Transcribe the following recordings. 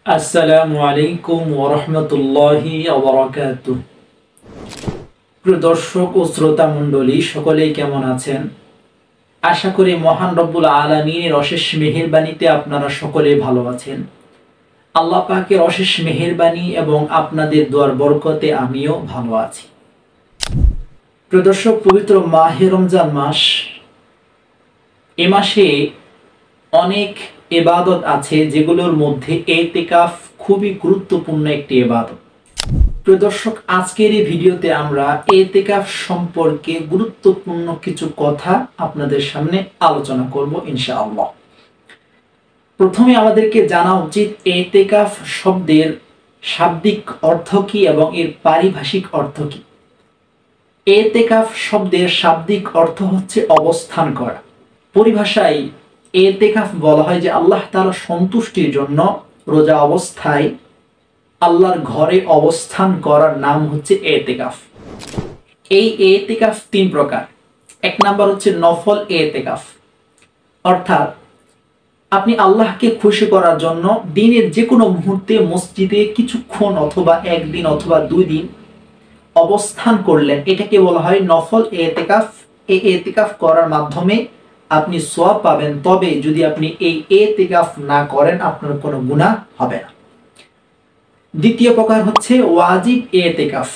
আসসালামু আলাইকুম ওয়া রাহমাতুল্লাহি ওয়া বারাকাতুহু। প্রিয় দর্শক ও শ্রোতা মণ্ডলী, সকলেই কেমন আছেন? আশা করি মহান রব্বুল আলামিনের অশেষ মেহেরবানিতে আপনারা সকলেই ভালো আছেন। আল্লাহ পাকের অশেষ মেহেরবানি এবং আপনাদের দোয়ার বরকতে আমিও ভালো আছি। প্রিয় দর্শক, পবিত্র মাহে রমজান মাস, এ মাসে অনেক ইবাদত আছে যেগুলোর মধ্যে ইতিকাফ খুবই গুরুত্বপূর্ণ একটি ইবাদত। প্রিয় দর্শক, আজকের এই ভিডিওতে আমরা ইতিকাফ সম্পর্কে গুরুত্বপূর্ণ কিছু কথা আপনাদের সামনে আলোচনা করব ইনশাআল্লাহ। প্রথমে আমাদেরকে জানা উচিত ইতিকাফ শব্দের শাব্দিক অর্থ কি এবং এর পারিভাষিক অর্থ কি। ইতিকাফ শব্দের শাব্দিক অর্থ হচ্ছে অবস্থান করা। পরিভাষায় ইতিকাফ বলা হয় যে আল্লাহ তাআলার সন্তুষ্টির জন্য রোজা অবস্থায় আল্লাহর ঘরে অবস্থান করার নাম হচ্ছে ইতিকাফ। এই ইতিকাফ তিন প্রকার। এক নাম্বার হচ্ছে নফল ইতিকাফ, অর্থাৎ আপনি আল্লাহকে খুশি করার জন্য দিনের যে কোনো মুহূর্তে মসজিদে কিছুক্ষণ অথবা একদিন অথবা 2 দিন অবস্থান করলেন, এটাকে বলা হয় নফল ইতিকাফ। এই ইতিকাফ করার মাধ্যমে আপনি সওয়াব পাবেন, তবে যদি আপনি এই ইতিকাফ না করেন আপনার কোনো গুনাহ হবে না। দ্বিতীয় প্রকার হচ্ছে ওয়াজিব ইতিকাফ,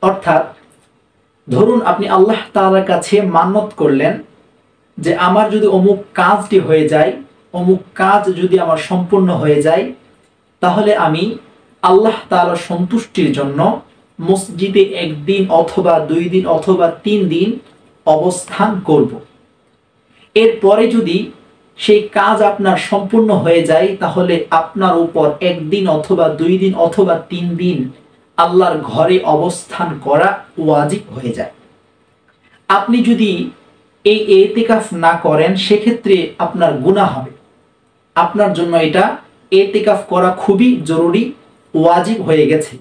অর্থাৎ ধরুন আপনি আল্লাহ তাআলার কাছে মান্নত করলেন যে আমার যদি অমুক কাজটি হয়ে যায়, অমুক কাজ যদি আমার সম্পূর্ণ হয়ে যায়, তাহলে আমি আল্লাহ তাআলার সন্তুষ্টির জন্য মসজিদে একদিন অথবা 2 দিন অথবা 3 দিন অবস্থান করব। এরপরে যদি সেই কাজ আপনার সম্পূর্ণ হয়ে যায়, তাহলে আপনার উপর একদিন অথবা 2 দিন অথবা 3 দিন আল্লাহর ঘরে অবস্থান করা ওয়াজিব হয়ে যায়। আপনি যদি এই ইতিকাফ না করেন, সেক্ষেত্রে আপনার গুনাহ হবে। আপনার জন্য এটা ইতিকাফ করা খুবই জরুরি, ওয়াজিব হয়ে গেছে।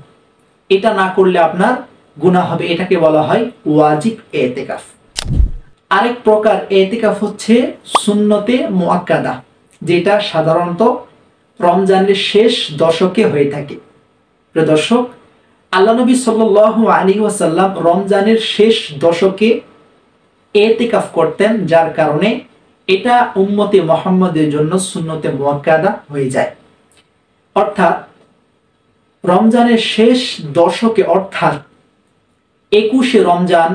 এটা না করলে আপনার গুনাহ হবে। এটাকে বলা হয় ওয়াজিব ইতিকাফ। আরেক প্রকার ইতিকাফ হচ্ছে সুন্নতে মুআক্কাদা, যেটা সাধারণত রমজানের শেষ দশকে হয়ে থাকে। প্রিয় দর্শক, আল্লাহ নবী সাল্লাল্লাহু আলাইহি ওয়াসাল্লাম রমজানের শেষ দশকে ইতিকাফ করতেন, যার কারণে এটা উম্মতে মুহাম্মাদের জন্য সুন্নতে মুআক্কাদা হয়ে যায়। অর্থাৎ রমজানের শেষ দশকে, অর্থাৎ 21শে রমজান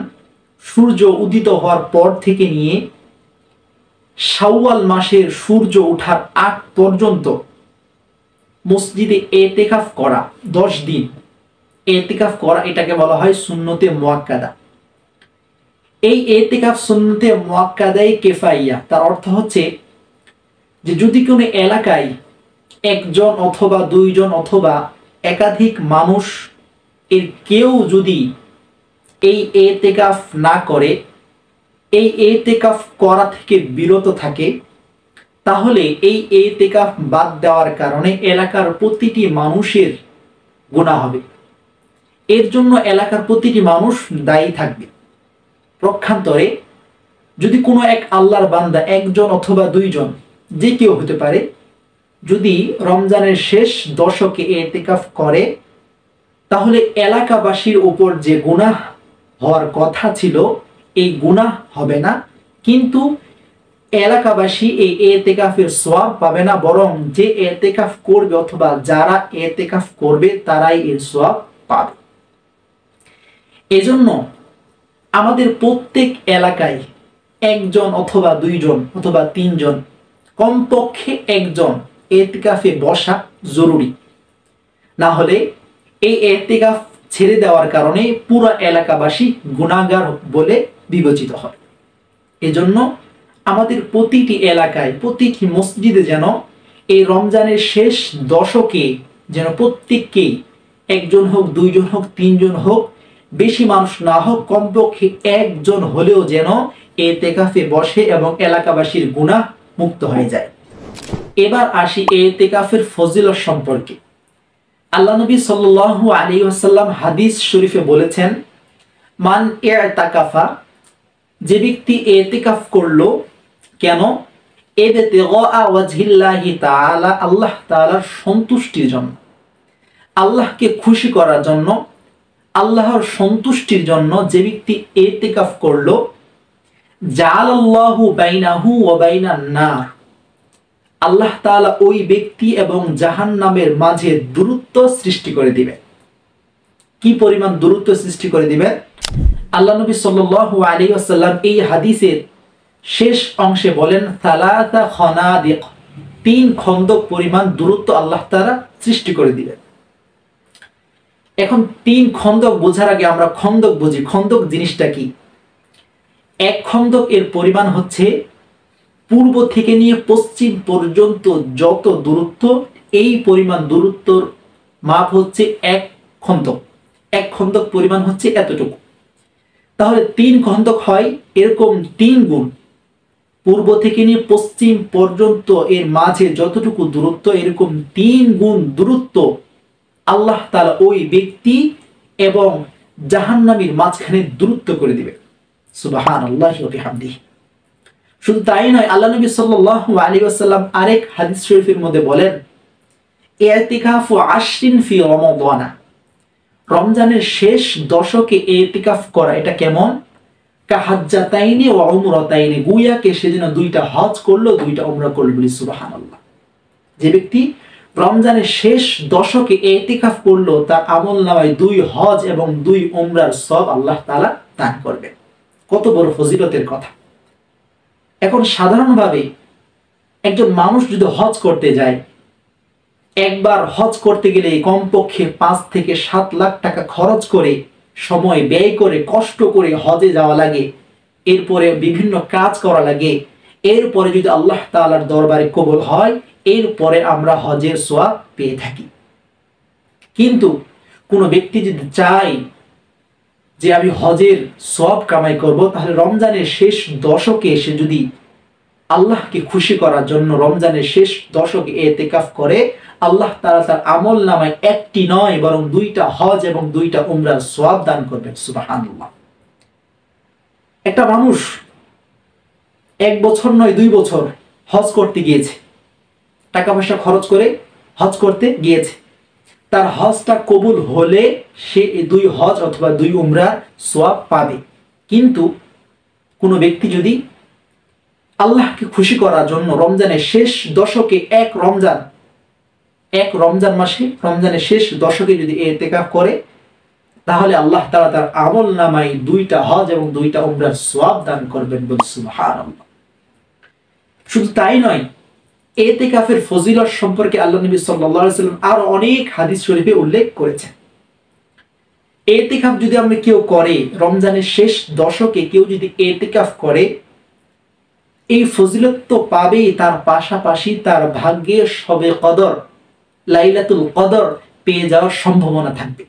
সূর্য উদিত হওয়ার পর থেকে নিয়ে শাওয়াল মাসের সূর্য ওঠার আগ পর্যন্ত মসজিদে ইতিকাফ করা, 10 দিন ইতিকাফ করা, এটাকে বলা হয় সুন্নতে মুআক্কাদা। এই ইতিকাফ সুন্নতে মুআক্কাদায়ে কিফাইয়া, তার অর্থ হচ্ছে যে যদি কোনো এলাকায় একজন অথবা 2 জন অথবা একাধিক মানুষ এর কেউ যদি এই ইতিকাফ না করে, এই ইতিকাফ করা থেকে বিরত থাকে, তাহলে এই ইতিকাফ বাদ দেওয়ার কারণে এলাকার প্রতিটি মানুষের গুনাহ হবে। এর জন্য এলাকার প্রতিটি মানুষ দায়ী থাকবে। পক্ষান্তরে যদি কোনো এক আল্লাহর বান্দা, একজন অথবা 2 জন, যে কেউ হতে পারে, যদি রমজানের শেষ দশকে ইতিকাফ করে, তাহলে এলাকাবাসীর উপর যে গুনাহ হওয়ার কথা ছিল এই গুনাহ হবে না, কিন্তু এলাকাবাসী এই ইতিকাফের সওয়াব পাবে না, বরং যে ইতিকাফ করবে অথবা যারা ইতিকাফ করবে তারাই এর সওয়াব পাবে। এজন্য আমাদের প্রত্যেক এলাকায় একজন অথবা 2 জন অথবা 3 জন, কমপক্ষে একজন ইতিকাফে বসা জরুরি। না হলে এই ইতিকাফ ছেড়ে দেওয়ার কারণে পুরো এলাকাবাসী গুনাহগার বলে বিবেচিত হয়। এজন্য আমাদের প্রতিটি এলাকায়, প্রতিটি মসজিদে যেন এই রমজানের শেষ দশকে যেন প্রত্যেককেই, একজন হোক, 2 জন হোক, 3 জন হোক, বেশি মানুষ না হোক, কমপক্ষে একজন হলেও যেন ইতিকাফে বসে এবং এলাকাবাসীর গুনাহ মুক্ত হয়ে যায়। এবার আসি ইতিকাফের ফজিলত সম্পর্কে। আল্লাহ নবী সাল্লাল্লাহু আলাইহি ওয়াসাল্লাম হাদিস শরীফে বলেছেন, মান ইতাকাফা, যে ব্যক্তি ইতিকাফ করলো, কেন ইবতিগা ওয়াজহিল্লাহি তাআলা, আল্লাহ তাআলার সন্তুষ্টির জন্য, আল্লাহকে খুশি করার জন্য, আল্লাহর সন্তুষ্টির জন্য যে ব্যক্তি ইতিকাফ করলো, জাআলাল্লাহু বাইনাহু ওয়া বাইনান নার, আল্লাহ তাআলা ওই ব্যক্তি এবং জাহান্নামের মাঝে দূরত্ব সৃষ্টি করে দিবেন। কি পরিমাণ দূরত্ব সৃষ্টি করে দিবেন? আল্লাহ নবী সাল্লাল্লাহু আলাইহি ওয়াসাল্লাম এই হাদিসের শেষ অংশে বলেন, সালাসা খানাদিক, 3 খন্দক পরিমাণ দূরত্ব আল্লাহ তাআলা সৃষ্টি করে দিবেন। এখন 3 খন্দক বোঝার আগে আমরা খন্দক বুঝি। খন্দক জিনিসটা কি? 1 খন্দক এর পরিমাণ হচ্ছে পূর্ব থেকে নিয়ে পশ্চিম পর্যন্ত যত দূরত্ব, এই পরিমাণ দূরত্বর মাপ হচ্ছে 1 খন্দক। 1 খন্দক পরিমাণ হচ্ছে এতটুকু। তাহলে 3 খন্দক হয় এরকম 3 গুণ, পূর্ব থেকে নিয়ে পশ্চিম পর্যন্ত এর মাঝে যতটুকু দূরত্ব, এরকম 3 গুণ দূরত্ব আল্লাহ তাআলা ওই ব্যক্তি এবং জাহান্নামীর মাঝখানে দূরত্ব করে দিবে। সুবহানাল্লাহি ওয়া বিহামদিহি। শুধু তাই নয়, আল্লাহ নবী সাল্লাল্লাহু আলাইহি ওয়াসাল্লাম আরেক হাদিস শরীফের মধ্যে বলেন, ইতিকাফু আশরিন ফি রমাদান, রমজানের শেষ দশকে ইতিকাফ করা এটা কেমন? কাহাজ্জাতাইনি ওয়া উমরাতাইনি, গুয়াকে সেদিন 2টা হজ করলো, 2টা উমরা করলো। বলি সুবহানাল্লাহ। যে ব্যক্তি রমজানের শেষ দশকে ইতিকাফ করলো, তার আমলনামায় 2 হজ এবং 2 উমরার সওয়াব আল্লাহ তাআলা দান করবে। কত বড় ফজিলতের কথা। এখন সাধারণভাবে একজন মানুষ যদি হজ করতে যায়, একবার হজ করতে গেলে কমপক্ষে 5 থেকে 7 লাখ টাকা খরচ করে, সময় ব্যয় করে, কষ্ট করে হজে যাওয়া লাগে। এরপরে বিভিন্ন কাজ করা লাগে। এরপরে যদি আল্লাহ তাআলার দরবারে কবুল হয়, এরপরে আমরা হজের সওয়াব পেয়ে থাকি। কিন্তু কোনো ব্যক্তি যদি চায় যে আমি হজের সওয়াব কামাই করব, তাহলে রমজানের শেষ দশকে সে যদি আল্লাহকে খুশি করার জন্য রমজানের শেষ দশকে ইতিকাফ করে, আল্লাহ তাআলা তার আমলনামায় 1টি নয় বরং 2টা হজ এবং 2টা উমরার সওয়াব দান করবেন। সুবহানাল্লাহ। একটা মানুষ 1 বছর নয় 2 বছর হজ করতে গিয়েছে, টাকা পয়সা খরচ করে হজ করতে গিয়েছে। তার হজটা কবুল হলে সে 2 হজ অথবা 2 উমরার সওয়াব পাবে। কিন্তু কোনো ব্যক্তি যদি আল্লাহকে খুশি করার জন্য রমজানের শেষ দশকে এক রমজান মাসে রমজানের শেষ দশকে যদি ইতিকাফ করে, তাহলে আল্লাহ তাআলা তার আমলনামায় 2টা হজ এবং 2টা উমরার সওয়াব দান করবেন। বলি সুবহানাল্লাহ। শুধু তাই নয়, ইতিকাফের ফজিলত সম্পর্কে আল্লাহ নবী সাল্লাল্লাহু আলাইহি ওয়াসাল্লাম আরো অনেক হাদিস শরীফে উল্লেখ করেছেন। ইতিকাফ যদি আমরা কেউ করে, রমজানের শেষ দশকে কেউ যদি ইতিকাফ করে, এই ফজিলত তো পাবেই, তার পাশাপাশি তার ভাগ্যে শবে কদর, লাইলাতুল কদর পেয়ে যাওয়ার সম্ভাবনা থাকবে।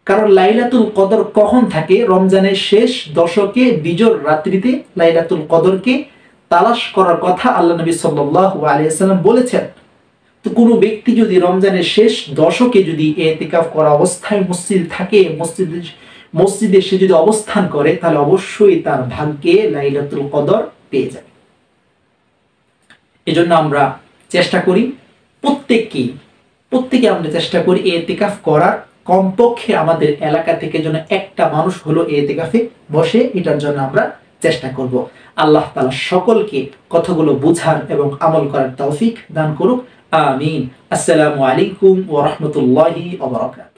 কারণ লাইলাতুল কদর কখন থাকে? রমজানের শেষ দশকে বিজোড় রাত্রিতে লাইলাতুল কদরকে তালাশ করার কথা আল্লাহ নবী সাল্লাল্লাহু আলাইহি ওয়াসাল্লাম বলেছেন। তো কোনো ব্যক্তি যদি রমজানের শেষ দশকে যদি ইতিকাফ করা অবস্থায় মসজিদে থাকে, মসজিদে সে যদি অবস্থান করে, তাহলে অবশ্যই তার ভাগ্যে লাইলাতুল কদর পেয়ে যাবে। এজন্য আমরা চেষ্টা করি, প্রত্যেকে আমরা চেষ্টা করি ইতিকাফ করার। কমপক্ষে আমাদের এলাকা থেকে যেন একটা মানুষ হলো ইতিকাফে বসে, এটার জন্য আমরা চেষ্টা করব। আল্লাহ তাআলা সকলকে কথাগুলো বুঝার এবং আমল করার তৌফিক দান করুক। আমিন। আসসালামু আলাইকুম ওয়া রাহমাতুল্লাহি ওয়া বারাকাতুহু।